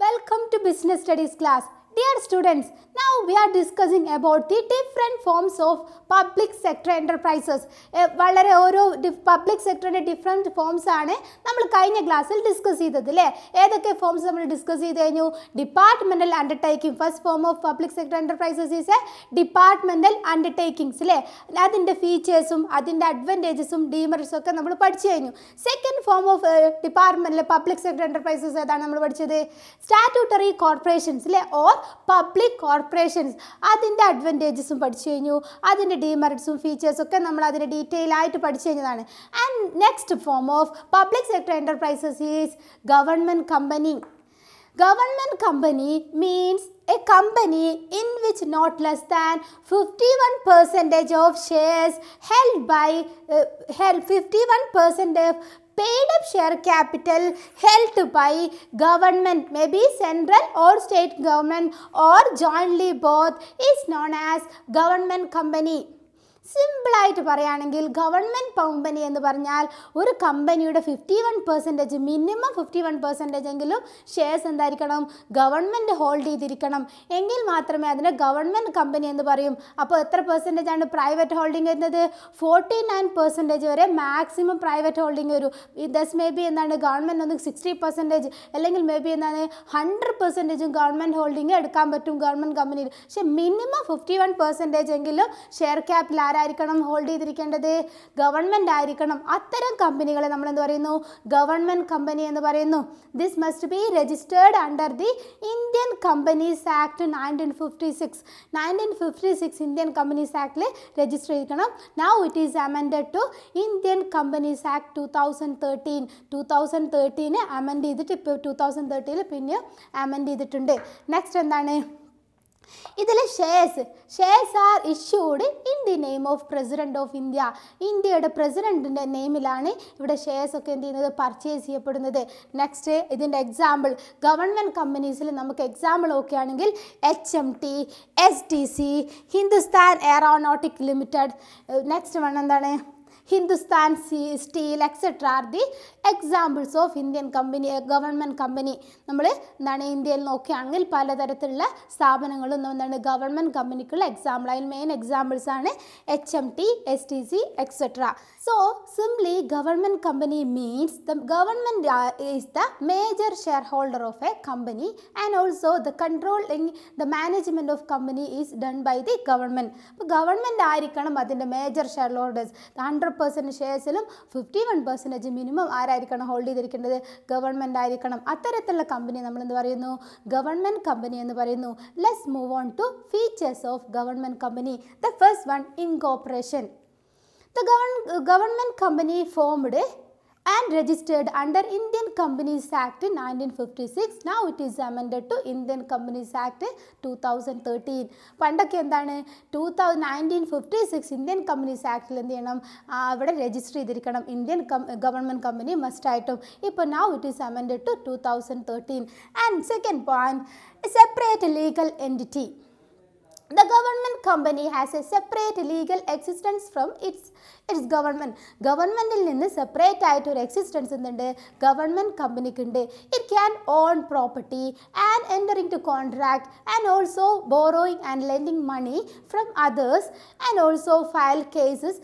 Welcome to Business Studies class. Dear students, now we are discussing about the different forms of public sector enterprises. വളരെ ഓരോ public സെക്ടറിൻ്റെ different forms ആണ് നമ്മൾ കഴിഞ്ഞ ക്ലാസ്സിൽ discuss ചെയ്തത് അല്ലേ? ഏതൊക്കെ ഫോംസ് നമ്മൾ ഡിസ്കസ് ചെയ്ത് കഴിഞ്ഞു? Departmental undertaking. First form of public sector enterprises is A departmental undertakings അല്ലേ? അതിൻ്റെ ഫീച്ചേഴ്സും അതിൻ്റെ അഡ്വാൻറ്റേജസും ഡീമെറിറ്റ്സും ഒക്കെ നമ്മൾ പഠിച്ചു കഴിഞ്ഞു. Second form of departmental public sector enterprises ഏതാണ് നമ്മൾ പഠിച്ചത്? സ്റ്റാറ്റ്യൂട്ടറി കോർപ്പറേഷൻസ് അല്ലേ? Or public corporations. അതിൻ്റെ അഡ്വാൻറ്റേജസും പഠിച്ചു കഴിഞ്ഞു, അതിൻ്റെ ഡീമെറിറ്റ്സും ഫീച്ചേഴ്സും ഒക്കെ നമ്മൾ അതിൻ്റെ ഡീറ്റെയിൽ ആയിട്ട് പഠിച്ചു കഴിഞ്ഞതാണ്. And next form of public sector enterprises is government company. Government company means a company in which not less than 51% of shares held by 51% of paid up share capital held by government, maybe central or state government or jointly both, is known as government company. സിമ്പിളായിട്ട് പറയുകയാണെങ്കിൽ government company എന്ന് പറഞ്ഞാൽ ഒരു കമ്പനിയുടെ 51% minimum 51% എങ്കിലും shares എന്തായിരിക്കണം? Government hold ചെയ്തിരിക്കണം. എങ്കിൽ മാത്രമേ അതിനെ ഗവൺമെൻറ് കമ്പനി എന്ന് പറയും. അപ്പോൾ എത്ര പെർസെൻറ്റേജ് ആണ് പ്രൈവറ്റ് ഹോൾഡിംഗ് വരുന്നത്? 49% വരെ മാക്സിമം പ്രൈവറ്റ് ഹോൾഡിംഗ് വരും. ദസ് മേ ബി എന്താണ് ഗവൺമെൻറ് ഒന്ന് 60%, അല്ലെങ്കിൽ മേ ബി എന്താണ് 100% ഗവൺമെൻറ് ഹോൾഡിംഗ് എടുക്കാൻ പറ്റും ഗവൺമെൻറ് കമ്പനിയിൽ. പക്ഷേ മിനിമം 51% എങ്കിലും ഷെയർ ക്യാപിറ്റൽ ആരായിരിക്കണം ഹോൾഡ് ചെയ്തിരിക്കേണ്ടത്? ഗവൺമെൻറ് ആയിരിക്കണം. അത്തരം കമ്പനികളെ നമ്മൾ എന്ത് പറയുന്നു? ഗവൺമെൻറ് കമ്പനി എന്ന് പറയുന്നു. This must be registered under the Indian companies act 1956. 1956 Indian companies ആക്ടിൽ രജിസ്റ്റർ ചെയ്തിരിക്കണം. Now it is amended to Indian companies act 2013. 2013 amend ചെയ്തിട്ട് ഇപ്പോൾ 2013 പിന്നെ അമെൻഡ് ചെയ്തിട്ടുണ്ട്. നെക്സ്റ്റ് എന്താണ്? ഇതിൽ shares are issued in the name of president of India. ഇന്ത്യയുടെ പ്രസിഡന്റിൻ്റെ നെയിമിലാണ് ഇവിടെ ഷെയർസ് ഒക്കെ എന്ത് ചെയ്യുന്നത്? പർച്ചേസ് ചെയ്യപ്പെടുന്നത്. നെക്സ്റ്റ് ഇതിൻ്റെ എക്സാമ്പിൾ ഗവൺമെൻറ് കമ്പനീസിൽ നമുക്ക് എക്സാമ്പിൾ നോക്കുകയാണെങ്കിൽ HMT, STC, Hindustan aeronautic limited. Next one എന്താണ്? Hindustan steel etcetera are the examples of Indian company government company. നമ്മൾ എന്താണ് ഇന്ത്യയിൽ നോക്കുകയാണെങ്കിൽ പലതരത്തിലുള്ള സ്ഥാപനങ്ങളും എന്താണ് ഗവൺമെൻറ് കമ്പനിക്കുള്ള എക്സാമ്പിൾ. അതിൽ മെയിൻ എക്സാമ്പിൾസ് ആണ് HMT, STC etcetera. So simply government company means the government is the major share holder of a company and also the controlling the management of company is done by the government. അപ്പോൾ government ആയിരിക്കണം അതിൻ്റെ major share holders. 100% ഷെയർസിലും 51% minimum ആരായിരിക്കണം hold ചെയ്തിരിക്കേണ്ടത്? Government ആയിരിക്കണം. അത്തരത്തിലുള്ള company നമ്മൾ എന്ത് പറയുന്നു? ഗവൺമെൻറ് കമ്പനി എന്ന് പറയുന്നു. Let's move on to features of government company. The first one, incorporation. The government company formed and registered under Indian Companies Act 1956. Now it is amended to Indian Companies Act 2013. പണ്ടൊക്കെ എന്താണ് 1956 Indian companies ആക്ടിൽ എന്ത് ചെയ്യണം? അവിടെ register ചെയ്തിരിക്കണം Indian government company മസ്റ്റായിട്ടും. ഇപ്പോൾ now it is amended to 2013. And second point, separate legal entity. The government company has a separate legal existence from its government. ഗവൺമെൻറ്റിൽ നിന്ന് സെപ്പറേറ്റ് ആയിട്ട് ഒരു എക്സിസ്റ്റൻസ് എന്തുണ്ട്? ഗവൺമെൻറ് കമ്പനിക്കുണ്ട്. It can own property and entering to contract and also borrowing and lending money from others and also file cases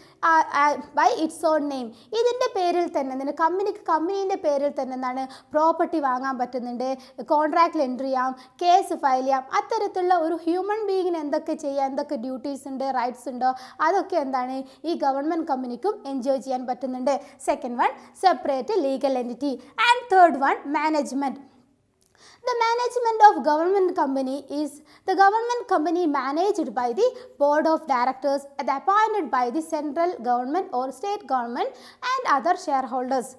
by its own name. ഇതിൻ്റെ പേരിൽ തന്നെ കമ്പനീൻ്റെ പേരിൽ തന്നെ എന്താണ് പ്രോപ്പർട്ടി വാങ്ങാൻ പറ്റുന്നുണ്ട്, കോൺട്രാക്റ്റിൽ എൻട്രി ചെയ്യാം, കേസ് ഫയൽ ചെയ്യാം. അത്തരത്തിലുള്ള ഒരു ഹ്യൂമൻ ബീയിങ്ങിന് എന്തൊക്കെ ചെയ്യാം, എന്തൊക്കെ ഡ്യൂട്ടീസ് ഉണ്ട്, റൈറ്റ്സ് ഉണ്ടോ, അതൊക്കെ എന്താണ് ഈ ഗവൺമെൻറ് കമ്പനിക്കും എൻജോയ് ചെയ്യാൻ പറ്റുന്നുണ്ട്. Second one, separate legal entity. And third one, management. The management of government company is the government company managed by the board of directors appointed by the central government or state government and other shareholders.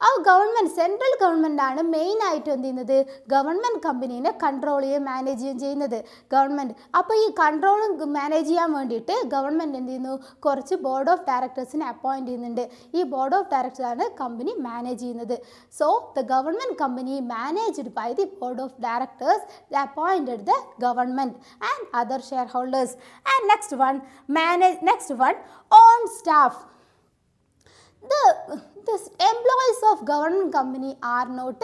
ആ government central government ആണ് മെയിനായിട്ട് എന്ത് ചെയ്യുന്നത്? Government കമ്പനീനെ control ചെയ്യുകയും manage ചെയ്യുകയും ചെയ്യുന്നത് government. അപ്പോൾ ഈ കൺട്രോളും മാനേജ് ചെയ്യാൻ വേണ്ടിയിട്ട് ഗവൺമെൻറ് എന്ത് ചെയ്യുന്നു? കുറച്ച് ബോർഡ് ഓഫ് ഡയറക്ടേഴ്സിനെ അപ്പോയിൻറ്റ് ചെയ്യുന്നുണ്ട്. ഈ ബോർഡ് ഓഫ് ഡയറക്ടേഴ്സാണ് കമ്പനി മാനേജ് ചെയ്യുന്നത്. So the government company managed by the board of directors appointed the government and other shareholders. And next one, own staff. The employees of government company are not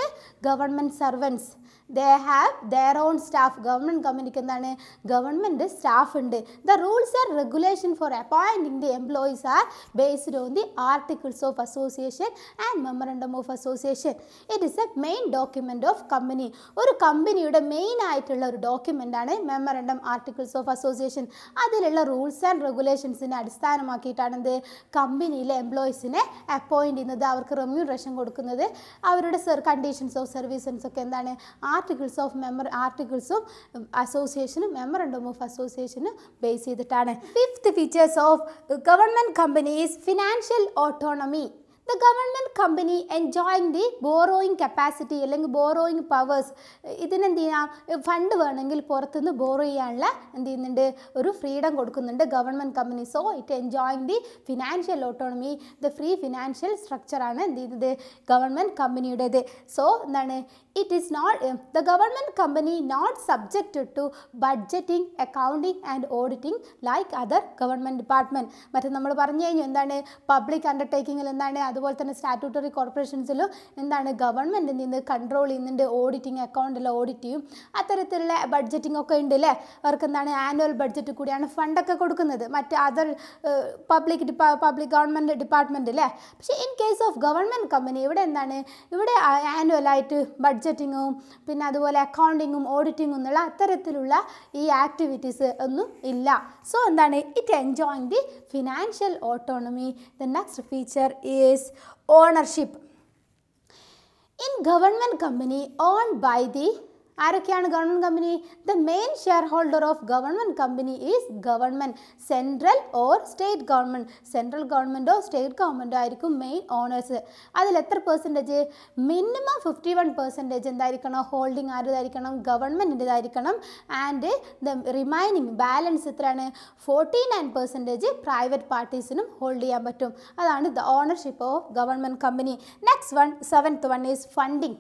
government servants. They have their own staff. Government company എന്താണ് government staff ഉണ്ട്. The rules and regulation for appointing the employees are based on the articles of association and memorandum of association. It is a main document of company. ഒരു കമ്പനിയുടെ main ആയിട്ടുള്ള ഒരു document ആണ് memorandum articles of association. അതിലുള്ള rules and റെഗുലേഷൻസിനെ അടിസ്ഥാനമാക്കിയിട്ടാണ് എന്ത് കമ്പനിയിലെ എംപ്ലോയീസിനെ appoint ചെയ്യുന്നത്, അവർക്ക് റെമ്യൂണറേഷൻ കൊടുക്കുന്നത്, അവരുടെ കണ്ടീഷൻസ് ഓഫ് സർവീസൻസ് ഒക്കെ എന്താണ് ആർട്ടിക്കിൾസ് ഓഫ് അസോസിയേഷനും മെമ്മറണ്ടം ഓഫ് അസോസിയേഷനും ബേസ് ചെയ്തിട്ടാണ്. Fifth features of government company is financial autonomy. The government company enjoying the borrowing capacity അല്ലെങ്കിൽ ബോറോയിങ് പവേഴ്സ്. ഇതിനെന്ത് ചെയ്യാം, ഫണ്ട് വേണമെങ്കിൽ പുറത്തുനിന്ന് ബോറോ ചെയ്യാനുള്ള എന്ത് ചെയ്യുന്നുണ്ട്, ഒരു ഫ്രീഡം കൊടുക്കുന്നുണ്ട് government company. So it enjoying the financial autonomy, the free financial സ്ട്രക്ചറാണ് എന്ത് ചെയ്യുന്നത് ഗവൺമെൻറ് കമ്പനിയുടേത്. സോ എന്താണ്, it is not the government company not subjected to budgeting, accounting and auditing like other government department. മറ്റേ നമ്മൾ പറഞ്ഞു കഴിഞ്ഞു എന്താണ് പബ്ലിക് അണ്ടർടേക്കിങ്ങിൽ എന്താണ്, അതുപോലെ തന്നെ സ്റ്റാറ്റ്യൂട്ടറി കോർപ്പറേഷൻസിലും എന്താണ് ഗവൺമെൻറ് നിന്ന് കൺട്രോൾ ചെയ്യുന്നുണ്ട്, ഓഡിറ്റിംഗ് അക്കൗണ്ടെല്ലാം ഓഡിറ്റ് ചെയ്യും, അത്തരത്തിലുള്ള ബഡ്ജറ്റിംഗ് ഒക്കെ ഉണ്ട് അല്ലേ. അവർക്ക് എന്താണ് ആനുവൽ ബഡ്ജറ്റ് കൂടിയാണ് ഫണ്ടൊക്കെ കൊടുക്കുന്നത് മറ്റ് അതർ പബ്ലിക് ഗവൺമെൻറ് ഡിപ്പാർട്ട്മെൻറ്റ് അല്ലേ. പക്ഷേ in case of government company ഇവിടെ എന്താണ്, ഇവിടെ ആനുവലായിട്ട് ബഡ്ജറ്റിങ്ങും പിന്നെ അതുപോലെ അക്കൗണ്ടിങ്ങും ഓഡിറ്റിങ്ങും എന്നുള്ള അത്തരത്തിലുള്ള ഈ ആക്ടിവിറ്റീസ് ഒന്നും ഇല്ല. സോ എന്താണ് it enjoying the financial autonomy. The next feature is ownership. In government company owned by the ആരൊക്കെയാണ് government company? The main share holder of government company is government, central or state government. Central ഗവൺമെൻറ്റോ state ഗവൺമെൻറ്റോ ആയിരിക്കും main owners. അതിൽ എത്ര percentage? Minimum 51% എന്തായിരിക്കണം holding ആരുതായിരിക്കണം ഗവൺമെൻറ്റിൻ്റെതായിരിക്കണം. And the remaining balance എത്രയാണ് 49% പ്രൈവറ്റ് പാർട്ടീസിനും ഹോൾഡ് ചെയ്യാൻ പറ്റും. അതാണ് the ownership of government company. Next seventh one is funding.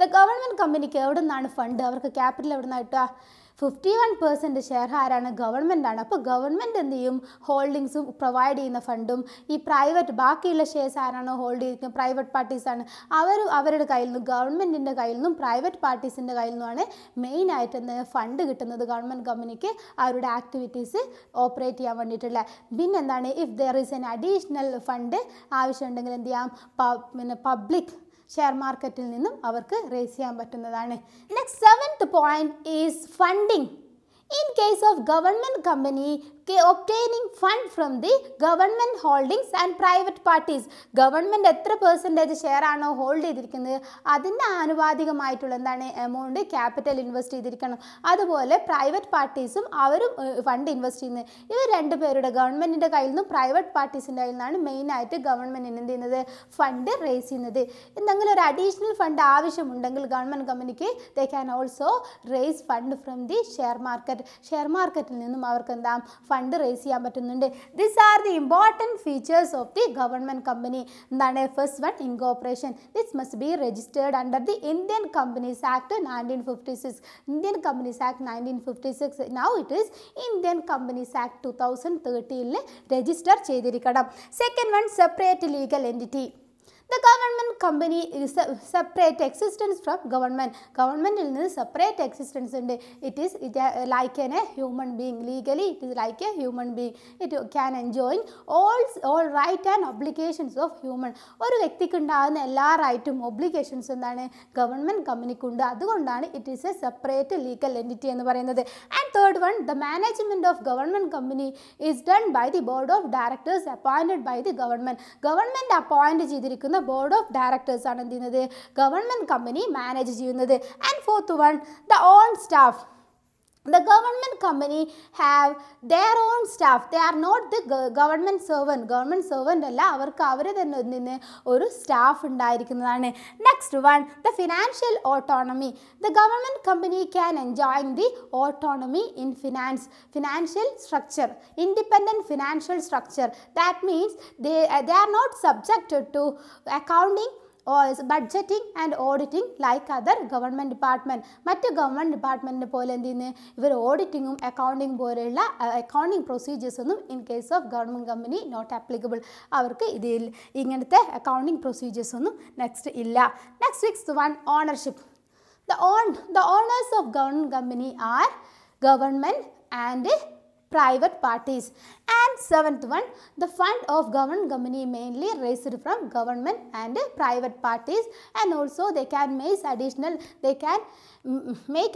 The government കമ്പനിക്ക് എവിടെ നിന്നാണ് ഫണ്ട്, അവർക്ക് ക്യാപിറ്റൽ എവിടെ നിന്നാണ് കിട്ടുക? 51% ഷെയർ ആരാണ്? ഗവൺമെൻറ്റാണ്. അപ്പോൾ ഗവൺമെൻറ് എന്ത് ചെയ്യും, ഹോൾഡിങ്സും പ്രൊവൈഡ് ചെയ്യുന്ന ഫണ്ടും ഈ പ്രൈവറ്റ് ബാക്കിയുള്ള ഷെയർസ് ആരാണോ ഹോൾഡ് ചെയ്തിരിക്കുന്നത് പ്രൈവറ്റ് പാർട്ടീസാണ്. അവരുടെ കയ്യിൽ നിന്നും ഗവൺമെൻറ്റിൻ്റെ കയ്യിൽ നിന്നും പ്രൈവറ്റ് പാർട്ടീസിൻ്റെ കയ്യിൽ നിന്നുമാണ് മെയിനായിട്ട് ഫണ്ട് കിട്ടുന്നത് ഗവൺമെൻറ് കമ്പനിക്ക് അവരുടെ ആക്ടിവിറ്റീസ് ഓപ്പറേറ്റ് ചെയ്യാൻ വേണ്ടിയിട്ടുള്ള. പിന്നെ എന്താണ്, if there is N additional fund ആവശ്യമുണ്ടെങ്കിൽ എന്ത് ചെയ്യാം, പിന്നെ പബ്ലിക് ഷെയർ മാർക്കറ്റിൽ നിന്നും അവർക്ക് റേസ് ചെയ്യാൻ പറ്റുന്നതാണ്. Next seventh point is funding. In case of government company obtaining fund from the government holdings and private parties, government എത്ര പെർസെൻറ്റേജ് ഷെയർ ആണോ ഹോൾഡ് ചെയ്തിരിക്കുന്നത് അതിൻ്റെ ആനുപാതികമായിട്ടുള്ള എന്താണ് എമൗണ്ട് ക്യാപിറ്റൽ ഇൻവെസ്റ്റ് ചെയ്തിരിക്കണം. അതുപോലെ പ്രൈവറ്റ് പാർട്ടീസും അവരും ഫണ്ട് ഇൻവെസ്റ്റ് ചെയ്യുന്നത്. ഇവർ രണ്ടുപേരുടെ ഗവൺമെൻറ്റിൻ്റെ കയ്യിൽ നിന്നും പ്രൈവറ്റ് പാർട്ടീസിൻ്റെ കയ്യിൽ നിന്നാണ് മെയിനായിട്ട് ഗവൺമെൻറ്റിന് എന്ത് ചെയ്യുന്നത് ഫണ്ട് റേസ് ചെയ്യുന്നത്. എന്തെങ്കിലും ഒരു അഡീഷണൽ ഫണ്ട് ആവശ്യമുണ്ടെങ്കിൽ ഗവൺമെൻറ് കമ്പനിക്ക് they can also raise fund from the share market. Share മാർക്കറ്റിൽ നിന്നും അവർക്ക് എന്താ ഫണ്ട് റേസ് ചെയ്യാൻ പറ്റുന്നുണ്ട്. This are the important features of the government company. എന്താണ് first one, incorporation. This must be registered under the Indian companies act 1956. Indian companies act 1956. Now it is Indian companies act 2013 register ചെയ്തിരിക്കണം. Second one, separate legal entity. The government company is separate existence from government. Government il ninnu separate existence undu. It is like a human being. Legally it is like a human being. It can enjoy all right and obligations of human. ഒരു വ്യക്തിക്ക് ഉണ്ടാകുന്ന എല്ലാ റൈറ്റും obligations എന്താണ് government കമ്പനിക്കുണ്ട്. അതുകൊണ്ടാണ് it is a separate legal entity എന്ന് പറയുന്നത്. And third one, the management of government company is done by the board of directors appointed by the government. Government appoint ചെയ്തിരിക്കുന്ന ബോർഡ് ഓഫ് ഡയറക്ടേഴ്സ് ആണ് എന്ത് ചെയ്യുന്നത് government company manage ചെയ്യുന്നത്. And fourth one, the own staff. The government company have their own staff. They are not the government servant. Government servant അല്ല, അവർക്ക് അവർ തന്നെ നിന്ന് ഒരു സ്റ്റാഫ് ഉണ്ടായിരിക്കുന്നതാണ്. Next one, the financial autonomy. The government company can enjoy the autonomy in financial structure, independent financial structure. That means they are not subjected to accounting budgeting and auditing like other government department. മറ്റ് government ഡിപ്പാർട്ട്മെൻറ്റിനെ പോലെ എന്ത് ചെയ്യുന്നു, ഇവർ ഓഡിറ്റിങ്ങും accounting പോലെയുള്ള accounting procedures ഒന്നും in case of government company not applicable. അവർക്ക് ഇതിൽ ഇങ്ങനത്തെ അക്കൗണ്ടിങ് പ്രൊസീജിയേഴ്സ് ഒന്നും നെക്സ്റ്റ് ഇല്ല. Next 6th one, ownership. The owners of government company are government and private parties. And 7th one, the fund of government company mainly raised from government and private parties, and also they can make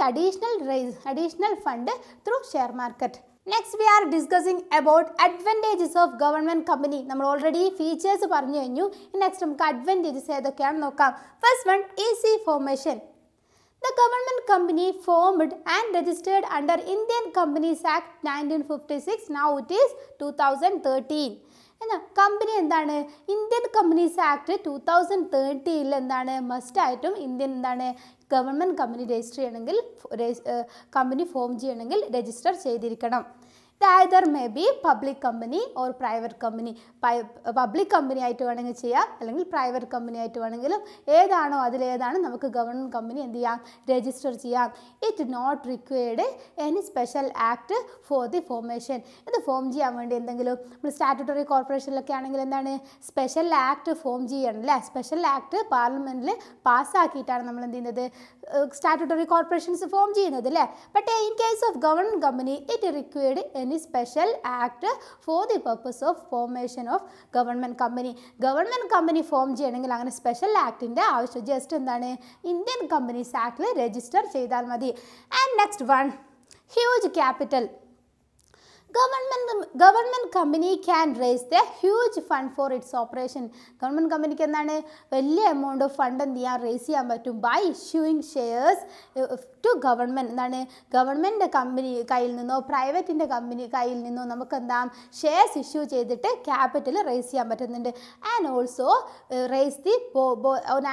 additional fund through share market. Next we are discussing about advantages of government company. നമ്മൾ already features പറഞ്ഞു കഴിഞ്ഞു. Next നമുക്ക് advantages ഏതൊക്കെയാണെന്ന് നോക്കാം. First one, easy formation. The government company formed and registered under Indian Companies Act 1956. Now it is 2013. എന്നാൽ company എന്താണ്, Indian companies act 2013 എന്താണ് must ആയിട്ടും ഇന്ത്യൻ എന്താണ് ഗവൺമെൻറ് കമ്പനി രജിസ്റ്റർ ചെയ്യണമെങ്കിൽ കമ്പനി ഫോം ചെയ്യണമെങ്കിൽ രജിസ്റ്റർ ചെയ്തിരിക്കണം. either may be public company or private company. Public company ആയിട്ട് വേണമെങ്കിൽ ചെയ്യാം, അല്ലെങ്കിൽ പ്രൈവറ്റ് കമ്പനി ആയിട്ട് വേണമെങ്കിലും ഏതാണോ അതിലേതാണ് നമുക്ക് ഗവൺമെൻറ് കമ്പനി എന്ത് ചെയ്യാം, രജിസ്റ്റർ ചെയ്യാം. It not required any special act for the formation. ഇത് ഫോം ചെയ്യാൻ വേണ്ടി എന്തെങ്കിലും നമ്മൾ സ്റ്റാറ്റ്യൂട്ടറി കോർപ്പറേഷനിലൊക്കെ ആണെങ്കിൽ എന്താണ് സ്പെഷ്യൽ ആക്ട് ഫോം ചെയ്യണം അല്ലേ. സ്പെഷ്യൽ ആക്ട് പാർലമെൻറ്റിൽ പാസ്സാക്കിയിട്ടാണ് നമ്മൾ എന്ത് ചെയ്യുന്നത്, സ്റ്റാറ്റ്യൂട്ടറി കോർപ്പറേഷൻസ് ഫോം ചെയ്യുന്നത് അല്ലേ. But in case of government company it required any special act for the purpose of formation of government company. Government company form ചെയ്യണമെങ്കിൽ അങ്ങനെ സ്പെഷ്യൽ ആക്ടിൻ്റെ ആവശ്യം ജസ്റ്റ് എന്താണ് ഇന്ത്യൻ കമ്പനീസ് ആക്ടിൽ രജിസ്റ്റർ ചെയ്താൽ മതി. And next one, huge capital. Government company can raise the huge fund for its operation. Government കമ്പനിക്ക് എന്താണ് വലിയ എമൗണ്ട് ഓഫ് ഫണ്ട് എന്ത് ചെയ്യാൻ റേസ് ചെയ്യാൻ പറ്റും by issuing shares to government. എന്താണ് ഗവൺമെൻറ് കമ്പനി കയ്യിൽ നിന്നോ പ്രൈവറ്റിൻ്റെ കമ്പനി കയ്യിൽ നിന്നോ നമുക്ക് എന്താ ഷെയർസ് ഇഷ്യൂ ചെയ്തിട്ട് ക്യാപിറ്റൽ റേസ് ചെയ്യാൻ പറ്റുന്നുണ്ട്. And also raise the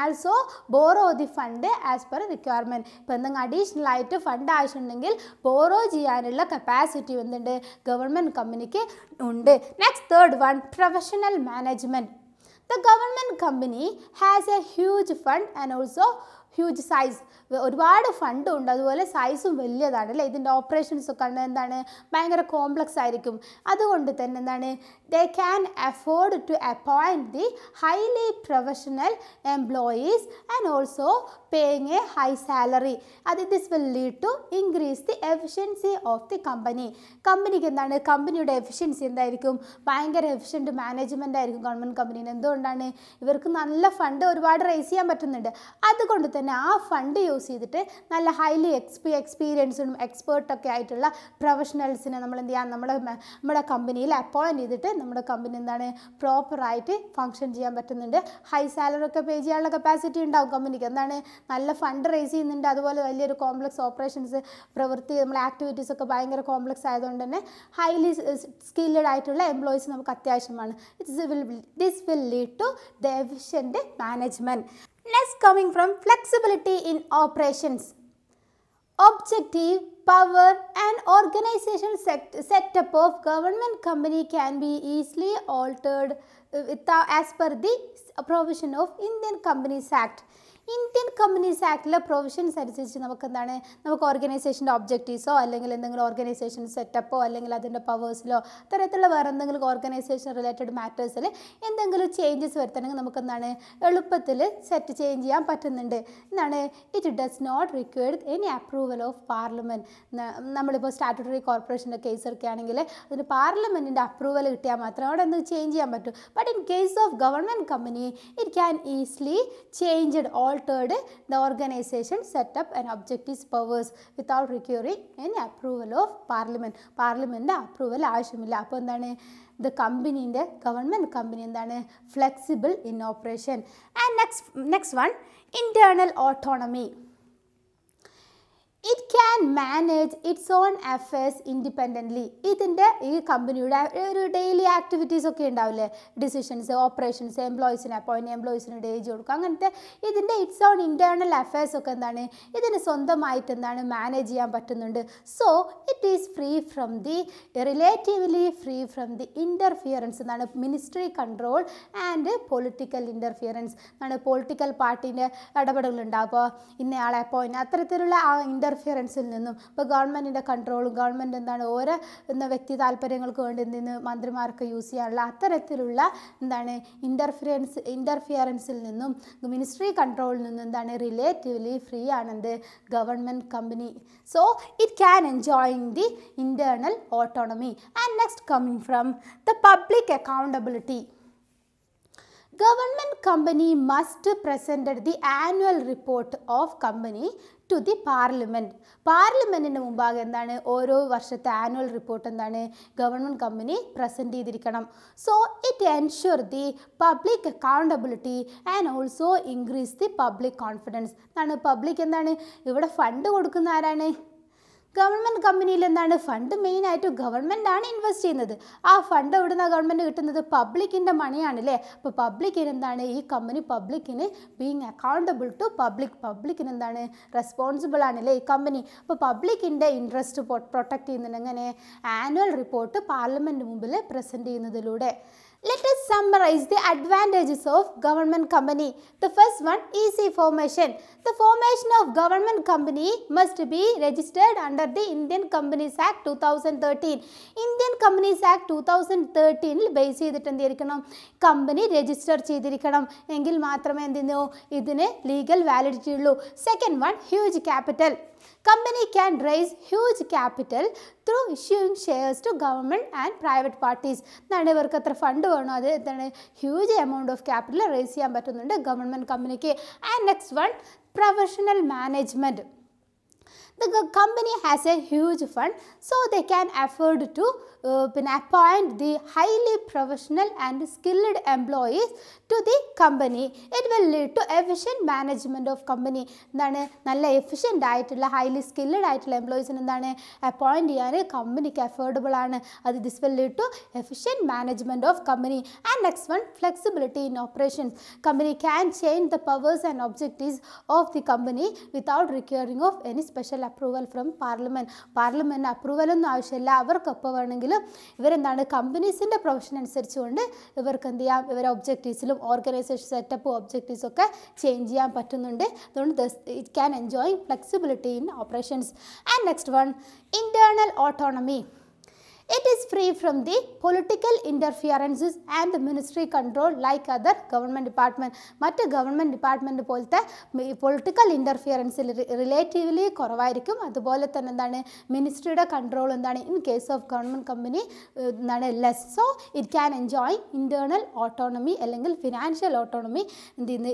also borrow the fund as per requirement. ഇപ്പോൾ എന്തെങ്കിലും അഡീഷണൽ ആയിട്ട് ഫണ്ട് ആവശ്യമുണ്ടെങ്കിൽ ബോറോ ചെയ്യാനുള്ള കപ്പാസിറ്റി എന്തുണ്ട് ഗവൺമെൻറ് കമ്പനിക്ക് ഉണ്ട്. Next third one, professional management. The government company has a huge fund and also huge size. ഒരുപാട് ഫണ്ടും ഉണ്ട്, അതുപോലെ സൈസും വലിയതാണ് അല്ലേ. ഇതിൻ്റെ ഓപ്പറേഷൻസ് ഒക്കെ എന്താണ് ഭയങ്കര കോംപ്ലക്സ് ആയിരിക്കും. അതുകൊണ്ട് തന്നെ എന്താണ് they can afford to appoint the highly professional employees and also paying a high salary. This will lead to increase the efficiency of the company. കമ്പനിക്ക് എന്താണ് കമ്പനിയുടെ എഫിഷ്യൻസി എന്തായിരിക്കും, ഭയങ്കര എഫിഷ്യൻറ്റ് മാനേജ്മെൻ്റ് ആയിരിക്കും ഗവൺമെൻറ് കമ്പനീന്. എന്തുകൊണ്ടാണ് ഇവർക്ക് നല്ല ഫണ്ട് ഒരുപാട് റേസ് ചെയ്യാൻ പറ്റുന്നുണ്ട്. അതുകൊണ്ട് തന്നെ ആ ഫണ്ട് യൂസ് ചെയ്തിട്ട് നല്ല ഹൈലി എക്സ്പീരിയൻസും എക്സ്പേർട്ടൊക്കെ ആയിട്ടുള്ള പ്രൊഫഷണൽസിനെ നമ്മൾ എന്ത് ചെയ്യാം നമ്മുടെ കമ്പനിയിൽ അപ്പോയിൻറ്റ് ചെയ്തിട്ട് നമ്മുടെ കമ്പനി എന്താണ് പ്രോപ്പറായിട്ട് ഫങ്ഷൻ ചെയ്യാൻ പറ്റുന്നുണ്ട്. ഹൈ സാലറി ഒക്കെ പേ ചെയ്യാനുള്ള കപ്പാസിറ്റി ഉണ്ടാവും കമ്പനിക്ക്. എന്താണ് നല്ല ഫണ്ട് റേസ് ചെയ്യുന്നുണ്ട്, അതുപോലെ വലിയൊരു കോംപ്ലക്സ് ഓപ്പറേഷൻസ് പ്രവൃത്തി നമ്മളെ ആക്ടിവിറ്റീസ് ഒക്കെ ഭയങ്കര കോംപ്ലക്സ് ആയതുകൊണ്ട് തന്നെ ഹൈലി സ്കില്ലഡ് ആയിട്ടുള്ള എംപ്ലോയീസ് നമുക്ക് അത്യാവശ്യമാണ്. This will lead to the efficient management. Next, coming from flexibility in operations. Objective, power and organizational setup of government company can be easily altered as per the provision of Indian Companies Act. Indian companies ആക്ടിലെ provisions അനുസരിച്ച് നമുക്ക് എന്താണ് നമുക്ക് ഓർഗനൈസേഷൻ്റെ ഒബ്ജക്റ്റീവ്സോ അല്ലെങ്കിൽ എന്തെങ്കിലും organisation സെറ്റപ്പോ അല്ലെങ്കിൽ അതിൻ്റെ പവേഴ്സിലോ തരത്തിലുള്ള വേറെ എന്തെങ്കിലും ഓർഗനൈസേഷൻ റിലേറ്റഡ് മാറ്റേഴ്സിൽ എന്തെങ്കിലും ചേഞ്ചസ് വരുത്തണമെങ്കിൽ നമുക്ക് എന്താണ് എളുപ്പത്തിൽ സെറ്റ് ചേഞ്ച് ചെയ്യാൻ പറ്റുന്നുണ്ട്. എന്താണ് it does not required any approval of parliament. നമ്മളിപ്പോൾ സ്റ്റാറ്റ്യൂട്ടറി കോർപ്പറേഷൻ്റെ കേസ് ഒക്കെ ആണെങ്കിൽ അതിന് പാർലമെൻറ്റിൻ്റെ അപ്രൂവൽ കിട്ടിയാൽ മാത്രമേ അവിടെ എന്ത് ചേഞ്ച് ചെയ്യാൻ പറ്റൂ. But in case of government company it can easily changed altered the organization setup and objectives powers without requiring any approval of parliament. പാർലമെൻറ്റിൻ്റെ അപ്രൂവൽ ആവശ്യമില്ല. അപ്പോൾ എന്താണ് ദ കമ്പനീൻ്റെ ഗവൺമെൻറ് കമ്പനി എന്താണ് flexible in operation. And next one, internal autonomy. It can manage its own affairs independently. ഇതിൻ്റെ ഈ കമ്പനിയുടെ ഒരു ഡെയിലി ആക്ടിവിറ്റീസ് ഒക്കെ ഉണ്ടാവില്ലേ, ഡിസിഷൻസ്, ഓപ്പറേഷൻസ്, എംപ്ലോയീസിനെ അപ്പോയിൻറ്റ്, എംപ്ലോയീസിന് ഡേജ് കൊടുക്കുക, അങ്ങനത്തെ ഇതിൻ്റെ ഇറ്റ്സ് ഓൺ ഇൻറ്റേർണൽ അഫയേഴ്സ് ഒക്കെ എന്താണ് ഇതിന് സ്വന്തമായിട്ട് എന്താണ് മാനേജ് ചെയ്യാൻ പറ്റുന്നുണ്ട്. So it is free from the relatively free from the interference എന്നാണ് ministry control and political interference എന്നാണ്. പൊളിറ്റിക്കൽ പാർട്ടീൻ്റെ ഇടപെടലുണ്ടാവും. അപ്പോൾ ഇന്നയാളെ അപ്പോയിൻറ്റ് അത്തരത്തിലുള്ള ആ ഇൻ്റർഫിയറൻസിൽ നിന്നും ഇപ്പോൾ ഗവൺമെൻറ്റിൻ്റെ കൺട്രോളും ഗവൺമെൻറ് എന്താണ് ഓരോ വ്യക്തി താല്പര്യങ്ങൾക്ക് വേണ്ടി എന്തിന് മന്ത്രിമാർക്ക് യൂസ് ചെയ്യാനുള്ള അത്തരത്തിലുള്ള എന്താണ് ഇൻ്റർഫിയറൻസിൽ നിന്നും മിനിസ്ട്രി കൺട്രോളിൽ നിന്നും എന്താണ് റിലേറ്റീവ്ലി ഫ്രീ ആണെന്ത് government company. So it can enjoying the internal autonomy. And next coming from the public accountability. Government company must present the annual report of company to the parliament. പാർലമെൻറ്റിന് മുമ്പാകെ എന്താണ് ഓരോ വർഷത്തെ annual report എന്താണ് government company present ചെയ്തിരിക്കണം. So it ensure the public accountability and also increase the public confidence എന്നാണ്. Public എന്താണ് ഇവിടെ fund കൊടുക്കുന്ന ആരാണ്? ഗവൺമെൻറ് കമ്പനിയിൽ എന്താണ് ഫണ്ട് മെയിനായിട്ട് ഗവൺമെൻറ്റാണ് ഇൻവെസ്റ്റ് ചെയ്യുന്നത്. ആ ഫണ്ട് എവിടെ നിന്നാണ് ഗവൺമെൻറ് കിട്ടുന്നത്? പബ്ലിക്കിൻ്റെ മണിയാണല്ലേ. അപ്പോൾ പബ്ലിക്കിന് എന്താണ് ഈ കമ്പനി പബ്ലിക്കിന് ബീങ് അക്കൗണ്ടബിൾ ടു പബ്ലിക്കിന് എന്താണ് റെസ്പോൺസിബിൾ ആണല്ലേ ഈ കമ്പനി. അപ്പോൾ പബ്ലിക്കിൻ്റെ ഇൻട്രസ്റ്റ് പ്രൊട്ടക്റ്റ് ചെയ്യുന്നുണ്ട് എങ്ങനെ? ആനുവൽ റിപ്പോർട്ട് പാർലമെൻറ്റ് മുമ്പിൽ പ്രസൻറ്റ് ചെയ്യുന്നതിലൂടെ. Let us summarize the advantages of government company. The first one, easy formation. The formation of government company must be registered under the Indian Companies Act 2013. Indian Companies Act 2013 base ചെയ്തിട്ട് എന്തിരിക്കണം? Company register ചെയ്തിരിക്കണം. എങ്കിൽ മാത്രമേ എന്തിനോ ഇതിന് legal validity ഉള്ളൂ. Second one, huge capital. Company can raise huge capital through issuing shares to government and private parties. എന്നാണ് ഇവർക്ക് എത്ര ഫണ്ട് വേണോ അത് എന്താണ് huge amount of capital raise ചെയ്യാൻ പറ്റുന്നുണ്ട് ഗവൺമെൻറ് കമ്പനിക്ക്. And next one, professional management. The company has a huge fund, so they can afford to appoint the highly professional and skilled employees to the company. It will lead to efficient management of company. എന്താണ് നല്ല efficient ആയിട്ടുള്ള highly skilled ആയിട്ടുള്ള എംപ്ലോയീസിന് എന്താണ് appoint ചെയ്യാൻ കമ്പനിക്ക് affordable ആണ്. അത് this will lead to efficient management of company. And next one, flexibility in operations. Company can change the powers and objectives of the company without requiring of any special approval from parliament. Parliament അപ്രൂവലൊന്നും ആവശ്യമില്ല. അവർക്ക് എപ്പോൾ വേണമെങ്കിലും ഇവരെന്താണ് കമ്പനീസിൻ്റെ profession അനുസരിച്ചുകൊണ്ട് ഇവർക്ക് എന്ത് ചെയ്യാം ഇവരെ ഒബ്ജക്റ്റീവ്സിലും ഓർഗനൈസേഷൻ സെറ്റപ്പ് ഒബ്ജക്റ്റീവ്സ് ഒക്കെ ചേഞ്ച് ചെയ്യാൻ പറ്റുന്നുണ്ട്. അതുകൊണ്ട് it can enjoy flexibility in operations. And next one, internal autonomy. It is free from the political interferences and the ministry control like other government department. മറ്റ് ഗവൺമെൻറ് ഡിപ്പാർട്ട്മെൻറ്റ് പോലത്തെ political ഇൻ്റർഫിയറൻസിൽ relatively കുറവായിരിക്കും. അതുപോലെ തന്നെ എന്താണ് മിനിസ്ട്രിയുടെ കൺട്രോൾ എന്താണ് in case of government company എന്താണ് less. So it can enjoy internal autonomy അല്ലെങ്കിൽ ഫിനാൻഷ്യൽ ഓട്ടോണമി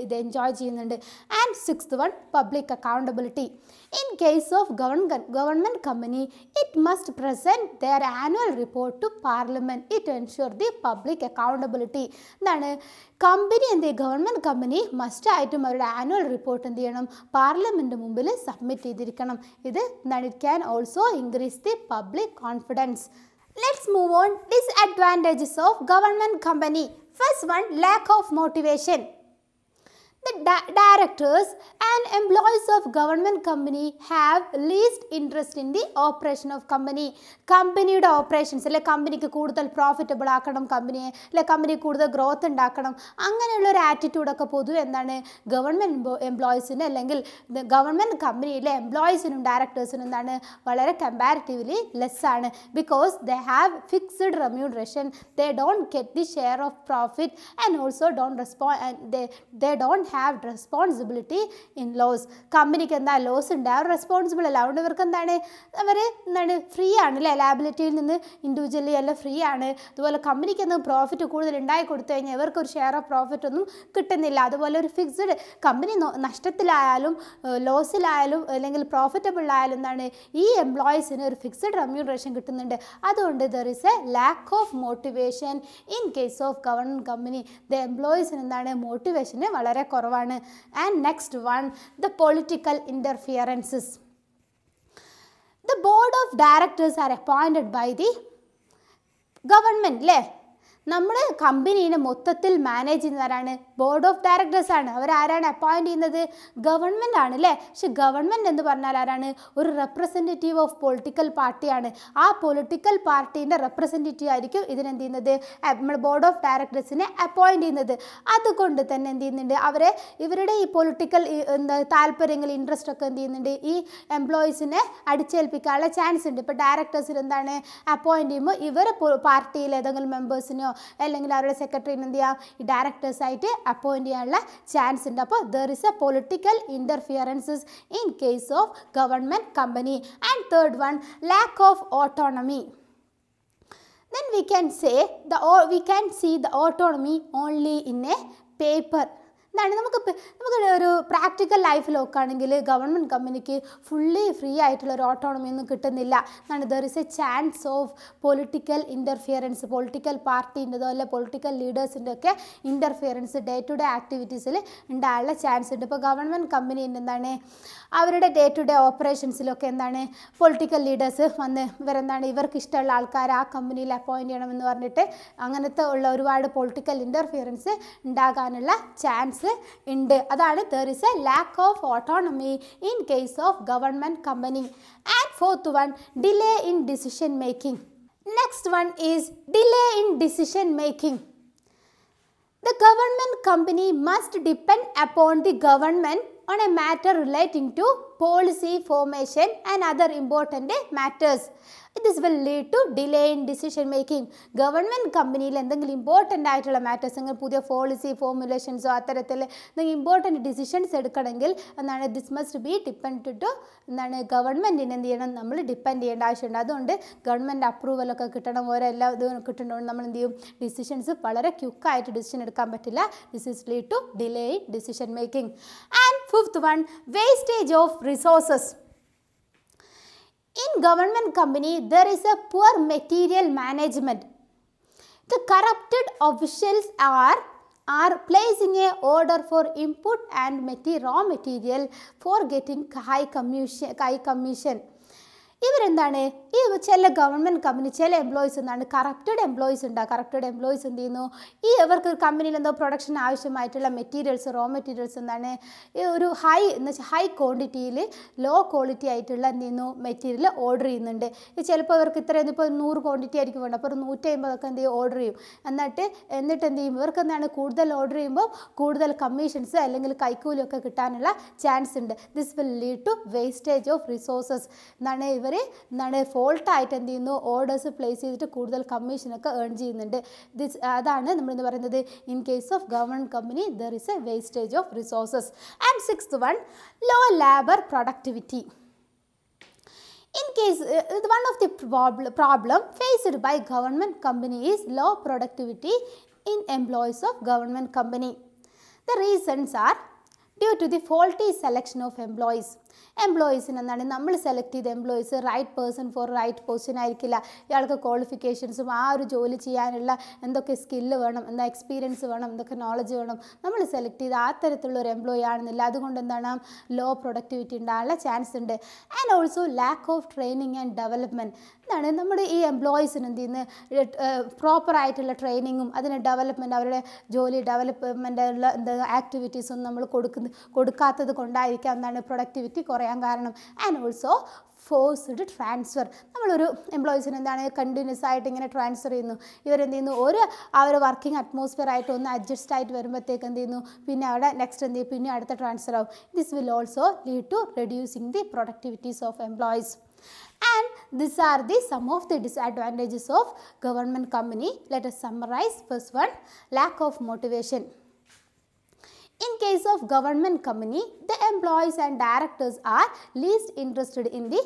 ഇത് എൻജോയ് ചെയ്യുന്നുണ്ട്. And sixth one, public accountability. In case of government company, it must present their annual report to parliament. It ensure the public accountability. എന്താണ് company എന്ത് government company must ആയിട്ടും അവരുടെ annual report എന്ത് ചെയ്യണം parliament മുമ്പിൽ submit ചെയ്തിരിക്കണം. ഇത് എന്താണ് it can also increase the public confidence. Let's move on. Disadvantages of government company. First one, lack of motivation. The directors and employees of government company have least interest in the operation of company. കമ്പനിയുടെ operations അല്ലെ കമ്പനിക്ക് കൂടുതൽ profitable ആക്കണം, കമ്പനിയെ അല്ലെ company കൂടുതൽ growth ഉണ്ടാക്കണം, അങ്ങനെയുള്ളൊരു ആറ്റിറ്റ്യൂഡൊക്കെ പൊതുവെ എന്താണ് ഗവൺമെൻറ് എംപ്ലോയീസിന് അല്ലെങ്കിൽ ഗവൺമെൻറ് കമ്പനിയിലെ എംപ്ലോയീസിനും ഡയറക്ടേഴ്സിനും എന്താണ് വളരെ കമ്പാരിറ്റീവ്ലി ലെസ്സാണ്. Because they have fixed remuneration, they don't get the share of profit and also they don't have responsibility in loss. കമ്പനിക്ക് എന്താ ലോസ് ഉണ്ട്, അവർ റെസ്പോൺസിബിൾ അല്ല. അതുകൊണ്ട് ഇവർക്ക് എന്താണ് അവർ എന്താണ് ഫ്രീ ആണ് അല്ലേ, ലയബിലിറ്റിയിൽ നിന്ന് ഇൻഡിവിജ്വലി എല്ലാം ഫ്രീ ആണ്. അതുപോലെ കമ്പനിക്ക് എന്തെങ്കിലും പ്രോഫിറ്റ് കൂടുതൽ ഉണ്ടായി കൊടുത്തു കഴിഞ്ഞാൽ ഇവർക്കൊരു ഷെയർ ഓഫ് പ്രോഫിറ്റ് ഒന്നും കിട്ടുന്നില്ല. അതുപോലെ ഒരു ഫിക്സ്ഡ് കമ്പനി നഷ്ടത്തിലായാലും ലോസിലായാലും അല്ലെങ്കിൽ പ്രോഫിറ്റബിളായാലും എന്താണ് ഈ എംപ്ലോയീസിന് ഒരു ഫിക്സ്ഡ് റെമ്യൂണറേഷൻ കിട്ടുന്നുണ്ട്. അതുകൊണ്ട് there is a lack of motivation in case of government company. The എംപ്ലോയീസിന് എന്താണ് മോട്ടിവേഷന് വളരെ കുറവാണ്. And next one, the political interferences. The board of directors are appointed by the government, അല്ലേ? നമ്മുടെ കമ്പനീനെ മൊത്തത്തിൽ മാനേജ് ചെയ്യുന്നവരാണ് ബോർഡ് ഓഫ് ഡയറക്ടേഴ്സ് ആണ്. അവരാരാണ് അപ്പോയിൻറ്റ് ചെയ്യുന്നത്? ഗവൺമെൻറ് ആണ്, അല്ലേ? പക്ഷെ ഗവൺമെൻറ് എന്ന് പറഞ്ഞാൽ ആരാണ്? ഒരു റെപ്രസെൻറ്റേറ്റീവ് ഓഫ് പൊളിറ്റിക്കൽ പാർട്ടിയാണ്. ആ പൊളിറ്റിക്കൽ പാർട്ടീൻ്റെ റെപ്രസെൻറ്റേറ്റീവ് ആയിരിക്കും ഇതിനെന്ത് ചെയ്യുന്നത്? നമ്മൾ ബോർഡ് ഓഫ് ഡയറക്ടേഴ്സിനെ അപ്പോയിൻറ്റ് ചെയ്യുന്നത്. അതുകൊണ്ട് തന്നെ എന്ത് ചെയ്യുന്നുണ്ട്? ഇവരുടെ ഈ പൊളിറ്റിക്കൽ താല്പര്യങ്ങൾ, ഇൻട്രസ്റ്റ് ഒക്കെ എന്ത് ചെയ്യുന്നുണ്ട്? ഈ എംപ്ലോയീസിനെ അടിച്ചേൽപ്പിക്കാനുള്ള ചാൻസ് ഉണ്ട്. ഇപ്പോൾ ഡയറക്ടേഴ്സിന് എന്താണ് അപ്പോയിൻറ്റ് ചെയ്യുമ്പോൾ ഇവർ പാർട്ടിയിൽ ഏതെങ്കിലും മെമ്പേഴ്സിനോ അല്ലെങ്കിൽ അവരുടെ സെക്രട്ടറിനെ എന്ത് ചെയ്യാം? ഈ ഡയറക്ടേഴ്സായിട്ട് അപ്പോയിൻറ്റ് ചെയ്യാനുള്ള ചാൻസ് ഉണ്ട്. അപ്പോൾ there is a political interferences in case of government company. And third one, lack of autonomy. Then we can see the autonomy only in a paper. എന്താണ് നമുക്ക് ഒരു പ്രാക്ടിക്കൽ ലൈഫ് നോക്കുകയാണെങ്കിൽ ഗവൺമെൻറ് കമ്പനിക്ക് fully free ആയിട്ടുള്ള ഒരു autonomy ഒന്നും കിട്ടുന്നില്ല. എന്താണ്? There is a chance of political interference, political പാർട്ടീൻ്റെതോ അല്ലെ പൊളിറ്റിക്കൽ ലീഡേഴ്സിൻ്റെ ഒക്കെ ഇൻ്റർഫിയറൻസ് ഡേ ടു ഡേ ആക്ടിവിറ്റീസിൽ ഉണ്ടാകാനുള്ള ചാൻസ് ഉണ്ട്. ഇപ്പോൾ ഗവൺമെൻറ് കമ്പനീൻ്റെ എന്താണ് അവരുടെ ഡേ ടു ഡേ ഓപ്പറേഷൻസിലൊക്കെ എന്താണ് പൊളിറ്റിക്കൽ ലീഡേഴ്സ് വന്ന് ഇവർക്ക് ഇഷ്ടമുള്ള ആൾക്കാർ ആ കമ്പനിയിൽ അപ്പോയിൻറ്റ് ചെയ്യണമെന്ന് പറഞ്ഞിട്ട് അങ്ങനത്തെ ഉള്ള ഒരുപാട് പൊളിറ്റിക്കൽ ഇൻ്റർഫിയറൻസ് ഉണ്ടാകാനുള്ള ചാൻസ് ഉണ്ട്. അതാണ് there is a lack of autonomy in case of government company. And fourth one, delay in decision making. Next one is delay in decision making. The government company must depend upon the government on a matter relating to policy formation and other important matters. This will lead to delay in decision making. Government കമ്പനിയിൽ എന്തെങ്കിലും important ആയിട്ടുള്ള matters, അങ്ങനെ പുതിയ policy ഫോർമുലേഷൻസോ അത്തരത്തിൽ എന്തെങ്കിലും important decisions എടുക്കണമെങ്കിൽ എന്താണ് this must be depend to ഗവൺമെൻറ്റിന് എന്ത് ചെയ്യണം? നമ്മൾ ഡിപ്പെൻഡ് ചെയ്യേണ്ട ആവശ്യമുണ്ട്. അതുകൊണ്ട് ഗവൺമെൻറ് അപ്രൂവലൊക്കെ കിട്ടണം, ഓരോ ഇതും കിട്ടണമെന്ന് നമ്മൾ എന്ത് ചെയ്യും? ഡിസിഷൻസ് വളരെ ക്വിക്കായിട്ട് ഡിസിഷൻ എടുക്കാൻ പറ്റില്ല. This is lead to delay in decision making. And fifth one, wastage of resources. In government company, there is a poor material management. The corrupted officials are placing a order for input and raw material for getting high commission. ഇവരെന്താണ് ഈ ചില government company ചില employees എന്താണ് corrupted employees ഉണ്ട്. Corrupted employees എന്ത് ചെയ്യുന്നു? ഈ അവർക്ക് കമ്പനിയിൽ എന്തോ പ്രൊഡക്ഷൻ ആവശ്യമായിട്ടുള്ള മെറ്റീരിയൽസ്, റോ മെറ്റീരിയൽസ് എന്താണ് ഒരു ഹൈ ക്വാണ്ടിറ്റിയിൽ ലോ ക്വാളിറ്റി ആയിട്ടുള്ള എന്ത് ചെയ്യുന്നു? മെറ്റീരിയൽ ഓർഡർ ചെയ്യുന്നുണ്ട്. ഇത് ചിലപ്പോൾ ഇവർക്ക് ഇത്രയും ഇപ്പോൾ 100 ക്വാണ്ടിറ്റി ആയിരിക്കും വേണം, അപ്പോൾ 150 എന്ത് ചെയ്യും? ഓർഡർ ചെയ്യും. എന്നിട്ട് എന്ത് ചെയ്യും? ഇവർക്ക് എന്താണ് കൂടുതൽ ഓർഡർ ചെയ്യുമ്പോൾ കൂടുതൽ കമ്മീഷൻസ് അല്ലെങ്കിൽ കൈക്കൂലിയൊക്കെ കിട്ടാനുള്ള ചാൻസ് ഉണ്ട്. This will lead to wastage of resources. എന്താണ് ഫോൾട്ടായിട്ട് എന്ത് ചെയ്യുന്നു? ഓർഡേഴ്സ് പ്ലേസ് ചെയ്തിട്ട് കൂടുതൽ കമ്മീഷനൊക്കെ ഏൺ ചെയ്യുന്നുണ്ട്. അതാണ് നമ്മളെന്ന് പറയുന്നത് in case of government company there is a wastage of resources. And sixth one, low labour productivity. In case, one of the problem faced by government company is low productivity in employees of government company. The reasons are due to the faulty selection of employees. എംപ്ലോയീസിന് എന്താണ് നമ്മൾ select ചെയ്ത employees right person for right position ആയിരിക്കില്ല. ഇയാൾക്ക് ക്വാളിഫിക്കേഷൻസും ആ ഒരു ജോലി ചെയ്യാനുള്ള എന്തൊക്കെ സ്കില്ല് വേണം, എന്താ എക്സ്പീരിയൻസ് വേണം, എന്തൊക്കെ നോളജ് വേണം, നമ്മൾ സെലക്ട് ചെയ്ത ആ തരത്തിലുള്ള ഒരു എംപ്ലോയി ആണെന്നില്ല. അതുകൊണ്ട് എന്താണ് ലോ പ്രൊഡക്ടിവിറ്റി ഉണ്ടാകാനുള്ള ചാൻസ് ഉണ്ട്. And also lack of training and development. എന്താണ് നമ്മുടെ ഈ എംപ്ലോയീസിന് എന്ത് ചെയ്യുന്നത് പ്രോപ്പറായിട്ടുള്ള ട്രെയിനിങ്ങും അതിന് ഡെവലപ്മെൻറ്റ് അവരുടെ ജോലി ഡെവലപ്മെൻറ്റുള്ള എന്താ ആക്ടിവിറ്റീസൊന്നും നമ്മൾ കൊടുക്കാത്തത് കൊണ്ടായിരിക്കാം എന്താണ് പ്രൊഡക്ടിവിറ്റി കുറയാൻ കാരണം. And also forced transfer. നമ്മളൊരു എംപ്ലോയീസിന് എന്താണ് കണ്ടിന്യൂസ് ആയിട്ട് ഇങ്ങനെ ട്രാൻസ്ഫർ ചെയ്യുന്നു. ഇവരെന്ത് ചെയ്യുന്നു? ആ ഒരു വർക്കിംഗ് അറ്റ്മോസ്ഫിയർ ആയിട്ട് ഒന്ന് അഡ്ജസ്റ്റ് ആയിട്ട് വരുമ്പോഴത്തേക്ക് എന്ത് ചെയ്യുന്നു? പിന്നെ അവിടെ നെക്സ്റ്റ് എന്ത് ചെയ്യും? പിന്നെ അടുത്ത ട്രാൻസ്ഫർ ആവും. This will also lead to reducing the productivities of employees. And these are some of the disadvantages of government company. Let us summarize. First one, lack of motivation. In case of government company, the employees and directors are least interested in the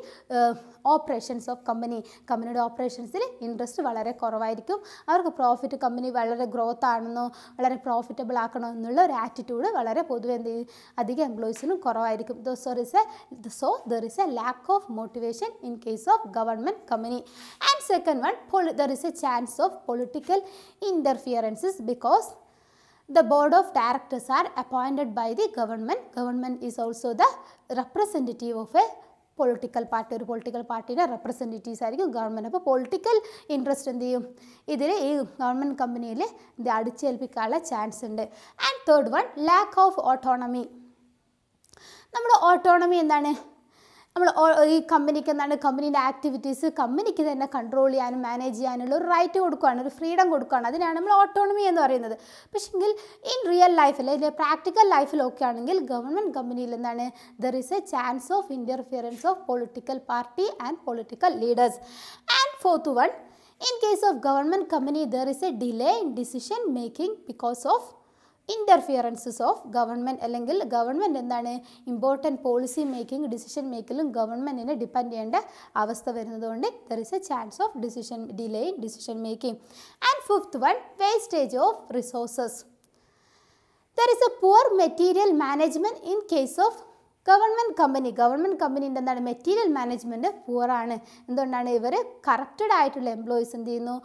operations of company. കമ്പനിയുടെ ഓപ്പറേഷൻസിൽ interest വളരെ കുറവായിരിക്കും. അവർക്ക് profit company വളരെ growth ആണെന്നോ വളരെ profitable ആക്കണോ എന്നുള്ള ഒരു attitude വളരെ പൊതുവെ അധികം എംപ്ലോയീസിനും കുറവായിരിക്കും. So there is a lack of motivation in case of government company. And second one, there is a chance of political interferences because the board of directors are appointed by the government. Government is also the representative of a political party, ഒരു political പാർട്ടിയുടെ representatives ആയിരിക്കും government. അപ്പോൾ political interest എന്ത് ചെയ്യും, ഇതിൽ ഈ government കമ്പനിയിൽ ഇത് അടിച്ചേൽപ്പിക്കാനുള്ള ചാൻസ് ഉണ്ട്. And third one, lack of autonomy. നമ്മുടെ ഓട്ടോണമി എന്താണ്, നമ്മൾ ഈ കമ്പനിക്ക് എന്താണ്, കമ്പനീൻ്റെ ആക്ടിവിറ്റീസ് കമ്പനിക്ക് തന്നെ കൺട്രോൾ ചെയ്യാനും മാനേജ് ചെയ്യാനുള്ള ഒരു റൈറ്റ് കൊടുക്കുകയാണ്, ഒരു ഫ്രീഡം കൊടുക്കുകയാണ്. അതിനാണ് നമ്മൾ ഓട്ടോണമി എന്ന് പറയുന്നത്. പക്ഷേങ്കിൽ ഇൻ റിയൽ ലൈഫിൽ, അല്ലെങ്കിൽ പ്രാക്ടിക്കൽ ലൈഫിലൊക്കെ ആണെങ്കിൽ ഗവൺമെൻറ് കമ്പനിയിൽ എന്താണ്, there is a chance of interference of political party and political leaders. And fourth one, in case of government company there is a delay in decision making because of interferences of government. അല്ലെങ്കിൽ government എന്താണ്, important policy making, decision മേക്കിലും ഗവൺമെൻറ്റിനെ depend ചെയ്യേണ്ട അവസ്ഥ വരുന്നതുകൊണ്ട് there is a chance of delay in decision making. And fifth one, wastage of resources. There is a poor material management in case of government കമ്പനീൻ്റെ എന്താണ്, material management പുവറാണ്. എന്തുകൊണ്ടാണ്, ഇവർ corrected ആയിട്ടുള്ള employees എന്ത് ചെയ്യുന്നു,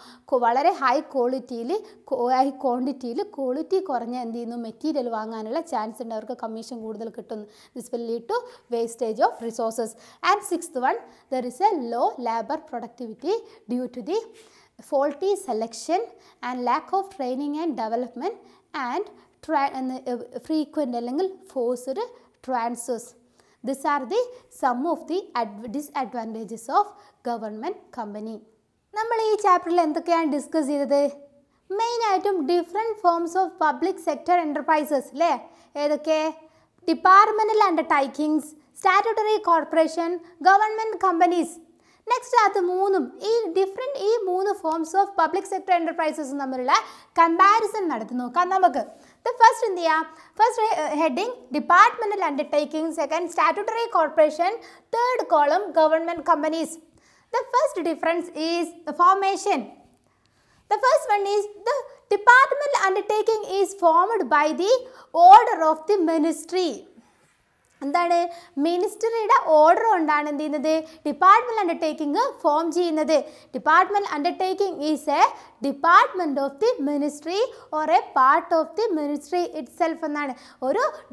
വളരെ ഹൈ ക്വാണ്ടിറ്റിയിൽ ക്വാളിറ്റി കുറഞ്ഞ എന്ത് ചെയ്യുന്നു, മെറ്റീരിയൽ വാങ്ങാനുള്ള ചാൻസ് ഉണ്ട്, അവർക്ക് കമ്മീഷൻ കൂടുതൽ കിട്ടുന്നു. This will lead to wastage of resources. And sixth one, there is a low labour productivity due to the faulty selection and lack of training and development and frequent അല്ലെങ്കിൽ forced transfers. These are the some of the disadvantages of government company. നമ്മൾ ഈ ചാപ്റ്ററിൽ എന്തൊക്കെയാണ് discuss ചെയ്തത്? മെയിനായിട്ടും different forms of public sector enterprises അല്ലേ? ഏതൊക്കെ? Departmental undertakings, statutory corporation, government companies. Next അത് മൂന്നും ഈ മൂന്ന് ഫോംസ് ഓഫ് പബ്ലിക് സെക്ടർ എൻ്റർപ്രൈസസും തമ്മിലുള്ള കമ്പാരിസൺ നടത്തി നോക്കാം നമുക്ക്. ഫസ്റ്റ് എന്ത് ചെയ്യാം, first heading departmental undertaking, second statutory corporation, third column government companies. The first difference is the formation. The first one is the departmental undertaking is formed by the order of the ministry. എന്താണ്, മിനിസ്റ്ററിയുടെ order കൊണ്ടാണ് എന്ത് ചെയ്യുന്നത്, department undertaking form ചെയ്യുന്നത്. Department undertaking is A department of the ministry or A part of the ministry it self എന്നാണ്.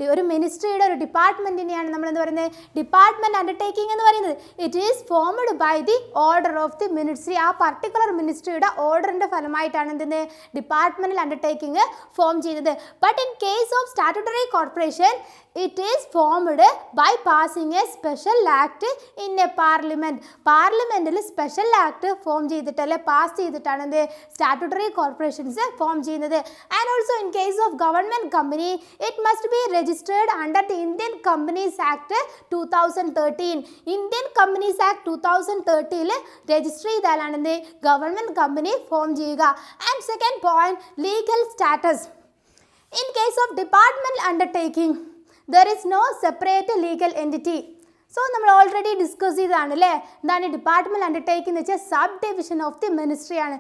ഒരു മിനിസ്ട്രിയുടെ ഒരു ഡിപ്പാർട്ട്മെൻറ്റിനെയാണ് നമ്മൾ എന്ത് പറയുന്നത്, ഡിപ്പാർട്ട്മെൻറ്റ് അണ്ടർടേക്കിംഗ് എന്ന് പറയുന്നത്. It is formed by the order of the ministry. ആ പർട്ടിക്കുലർ മിനിസ്ട്രിയുടെ ഓർഡറിൻ്റെ ഫലമായിട്ടാണ് എന്തെന്ന് ഡിപ്പാർട്ട്മെൻറ്റൽ അണ്ടർടേക്കിംഗ് ഫോം ചെയ്യുന്നത്. But in case of statutory corporation it is formed by passing a special act in a parliament. പാർലമെൻറ്റിൽ special act form ചെയ്തിട്ട് അല്ലെ pass ചെയ്തിട്ടാണ് എന്ത് സ്റ്റാറ്റ്യൂട്ടറി കോർപ്പറേഷൻസ് ഫോം ചെയ്യുന്നത്. And also in case of government company it must be registered under the Indian companies act 2013. Indian companies act 2013 register ചെയ്താലാണ് എന്ത് government company form ചെയ്യുക. And second point, legal status. In case of departmental undertaking there is no separate legal entity. So നമ്മൾ already discuss ചെയ്തതാണ് അല്ലേ, എന്താണ് department undertaking എന്ന് വെച്ചാൽ sub division of the മിനിസ്ട്രിയാണ്.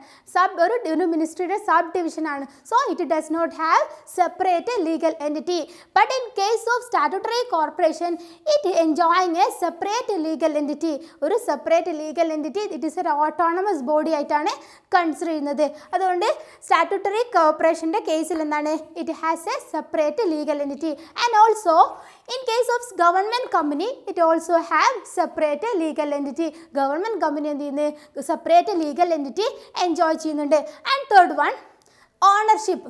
ഒരു മിനിസ്ട്രിയുടെ സബ് ഡിവിഷനാണ്. So it does not have separate legal entity. But in case of statutory corporation it enjoying a separate legal entity. ഒരു separate legal entity, it is a autonomous body ആയിട്ടാണ് consider ചെയ്യുന്നത്. അതുകൊണ്ട് statutory കോർപ്പറേഷൻ്റെ കേസിൽ എന്താണ്, it has a separate legal entity. And also in case of government company it also have separate legal entity. government company എന്ത് ചെയ്യുന്നത്, separate legal entity enjoy ചെയ്യുന്നുണ്ട്. and third one, ownership.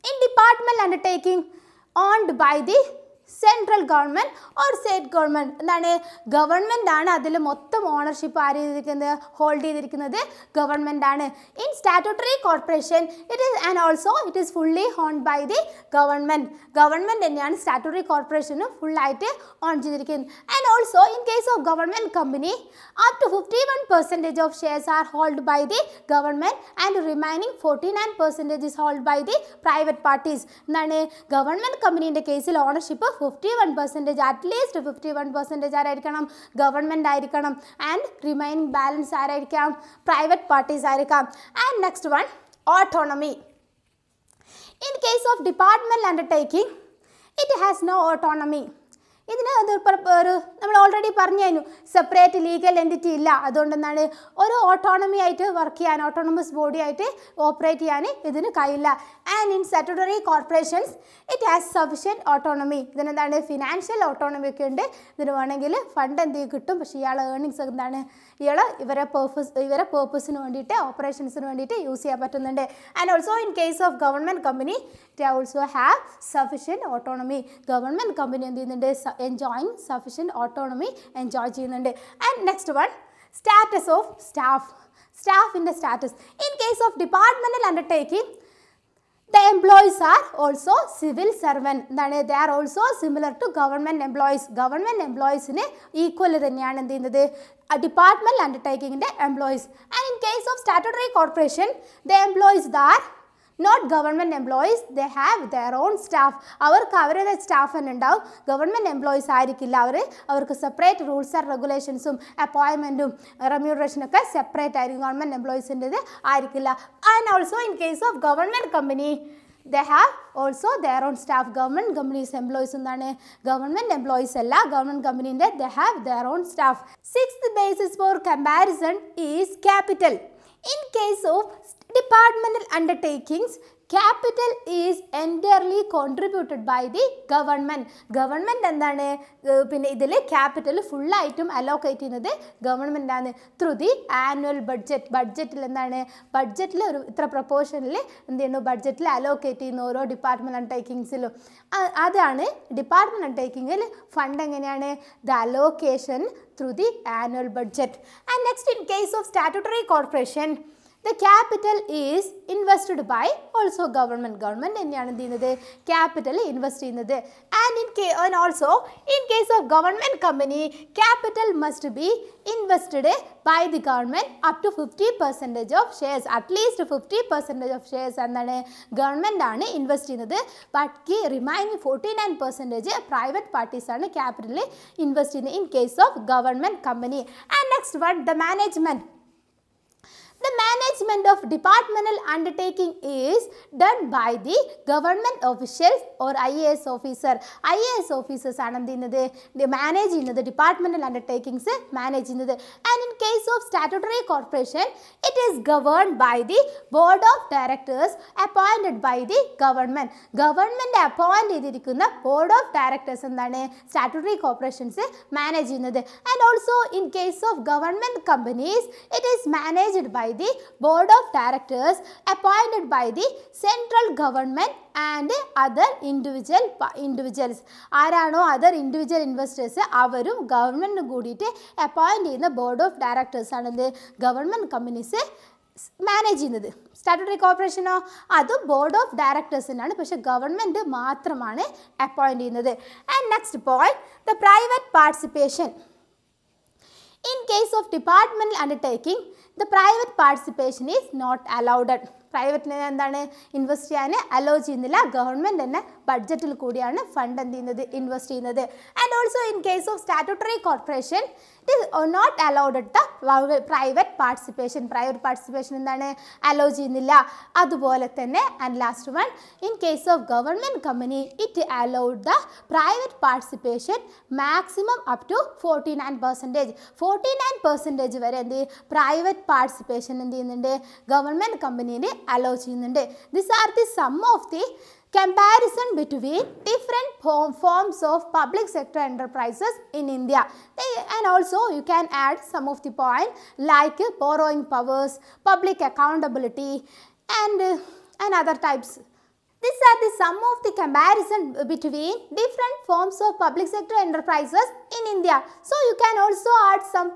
in departmental undertaking owned by the central government or state government. എന്താണ്, government ആണ് അതിൽ മൊത്തം ownership ആര് ചെയ്തിരിക്കുന്നത്, hold ചെയ്തിരിക്കുന്നത് ഗവൺമെൻറ് ആണ്. In statutory corporation it is and also it is fully owned by the government തന്നെയാണ് statutory കോർപ്പറേഷനും ഫുള്ളായിട്ട് ഓൺ ചെയ്തിരിക്കുന്നത്. And also in case of government company up to 51% of shares are held by the government and remaining 49% is held by the private parties. എന്താണ്, government കമ്പനീൻ്റെ കേസിൽ ownership 51%, at least 51% ആരായിരിക്കണം, government ആയിരിക്കണം. And remaining balance ആരായിരിക്കാം, private parties ആയിരിക്കാം. And next one, autonomy. In case of departmental undertaking it has no autonomy. ഇതിന് ഒരു നമ്മൾ ഓൾറെഡി പറഞ്ഞായിരുന്നു സെപ്പറേറ്റ് ലീഗൽ എൻറ്റിറ്റി ഇല്ല, അതുകൊണ്ടെന്താണ് ഒരു ഓട്ടോണമി ആയിട്ട് വർക്ക് ചെയ്യാൻ, ഓട്ടോണമസ് ബോഡി ആയിട്ട് ഓപ്പറേറ്റ് ചെയ്യാൻ ഇതിന് കഴിയില്ല. And in statutory corporations it has sufficient autonomy. ഇതിനെന്താണ് ഫിനാൻഷ്യൽ ഓട്ടോണമി ഒക്കെ ഉണ്ട്, ഇതിന് വേണമെങ്കിൽ ഫണ്ട് എന്ത് കിട്ടും, പക്ഷേ ഇയാളെ ഏർണിങ്സ് എന്താണ് ഇവരെ പേർപ്പസിന് വേണ്ടിയിട്ട് ഓപ്പറേഷൻസിന് വേണ്ടിയിട്ട് യൂസ് ചെയ്യാൻ പറ്റുന്നുണ്ട്. And also in case of government company it also have sufficient autonomy. Government company എന്ത് ചെയ്യുന്നുണ്ട്, എൻജോയിങ് സഫിഷ്യൻറ്റ് ഓട്ടോണമി എൻജോയ് ചെയ്യുന്നുണ്ട്. And next one status of സ്റ്റാഫിൻ്റെ status. In case of departmental undertaking the employees are also civil servant. They are also similar to government employees. Government employees equal തന്നെയാണ് എന്ത് ചെയ്യുന്നത് departmental undertaking employees. And in case of statutory corporation, the employees are not government employees, they have their own staff. അവർക്ക് അവരുടെ staff തന്നെ ഉണ്ടാവും, government employees ആയിരിക്കില്ല. അവർക്ക് separate rules and റെഗുലേഷൻസും അപ്പോയിൻമെൻറ്റും റെമ്യൂണറേഷനൊക്കെ separate ആയിരിക്കും, ഗവൺമെൻറ് എംപ്ലോയീസിൻ്റെത് ആയിരിക്കില്ല. And also in case of government company they have also their own staff. Government companies employees എന്താണ് government employees അല്ല, government കമ്പനീൻ്റെ they have their own staff. Sixth basis for comparison is capital. In case of departmental undertakings, capital is entirely contributed by the government. Government എന്താണ് പിന്നെ ഇതിൽ capital ഫുള്ളായിട്ടും allocate ചെയ്യുന്നത് government ആണ് through the annual budget. ബഡ്ജറ്റിൽ എന്താണ് ബഡ്ജറ്റിൽ ഒരു ഇത്ര പ്രപ്പോർഷനിൽ എന്ത് ചെയ്യുന്നു ബഡ്ജറ്റിൽ അലോക്കേറ്റ് ചെയ്യുന്ന ഓരോ ഡിപ്പാർട്ട്മെൻറ്റ് അണ്ടർടേക്കിങ്സിലും. അതാണ് ഡിപ്പാർട്ട്മെൻറ്റ് അണ്ടർടേക്കിങ്ങിൽ ഫണ്ട് എങ്ങനെയാണ് the allocation through the annual budget. And next in case of statutory corporation the capital is invested by also government. Government തന്നെയാണ് എന്ത് ചെയ്യുന്നത് ക്യാപിറ്റൽ ഇൻവെസ്റ്റ് ചെയ്യുന്നത്. And also in case of government company, capital must be invested by the government up to 50% of shares. At least 50% of shares എന്താണ് government ആണ് invest ചെയ്യുന്നത്. ബാക്കി remaining 49% private parties ആണ് capital invest ചെയ്യുന്നത് in case of government company. And next one, the management. The management of departmental undertaking is done by the government officials or IAS officer. IAS officers ആണ് എന്ത് ചെയ്യുന്നത് manage ചെയ്യുന്നത് departmental undertakings manage ചെയ്യുന്നത്. And in case of statutory corporation, it is governed by the board of directors appointed by the government. Government appoint ചെയ്തിരിക്കുന്ന board of directors എന്താണ് statutory corporations manage ചെയ്യുന്നത്. And also in case of government companies, it is managed by the board of directors appointed by the central government and other individuals. ആരാണോ other individual investors അവരും government കൂടിയിട്ട് appoint ചെയ്യുന്ന board of directors ആണെന്ത് government companies manage ചെയ്യുന്നത്. Statutory കോർപ്പറേഷനോ അതും board of ഡയറക്ടേഴ്സിനാണ്, പക്ഷേ ഗവൺമെൻറ് മാത്രമാണ് അപ്പോയിൻറ്റ് ചെയ്യുന്നത്. And next point, the private participation. In case of departmental undertaking, the private participation is not allowed. പ്രൈവറ്റിനെ എന്താണ് ഇൻവെസ്റ്റ് ചെയ്യാൻ അലോ ചെയ്യുന്നില്ല, ഗവൺമെൻറ് തന്നെ ബഡ്ജറ്റിൽ കൂടിയാണ് ഫണ്ട് എന്ത് ചെയ്യുന്നത് ഇൻവെസ്റ്റ് ചെയ്യുന്നത്. And also in case of statutory corporation it is not allowed the private participation. Private participation എന്താണ് അലോ ചെയ്യുന്നില്ല. അതുപോലെ തന്നെ and last one, in case of government company it allowed the private participation maximum up to 49%. 49% വരെ എന്ത് private participation എന്ത് ചെയ്യുന്നുണ്ട് government കമ്പനിയിൽ allow ചെയ്യുന്നുണ്ട്. These are the sum of the comparison between different forms of public sector enterprises in India. And also you can add some of the point like borrowing powers, public accountability and other types. These are the sum of the comparison between different forms of public sector enterprises in India. So you can also add some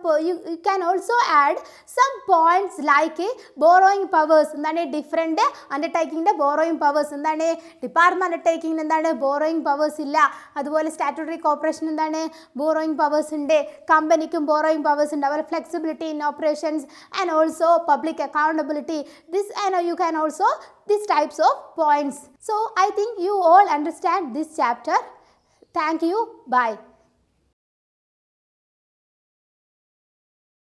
points like borrowing powers. എന്താണ് different undertaking borrowing powers എന്താണ് department undertaking എന്താണ് borrowing powers ഇല്ല. അതുപോലെ statutory corporation എന്താണ് borrowing powers ഉണ്ട്, കമ്പനിക്കും borrowing powers ഉണ്ട്. അതുപോലെ flexibility in operations and also public accountability. This and you can also these types of points. So I think you all understand this chapter. Thank you. Bye.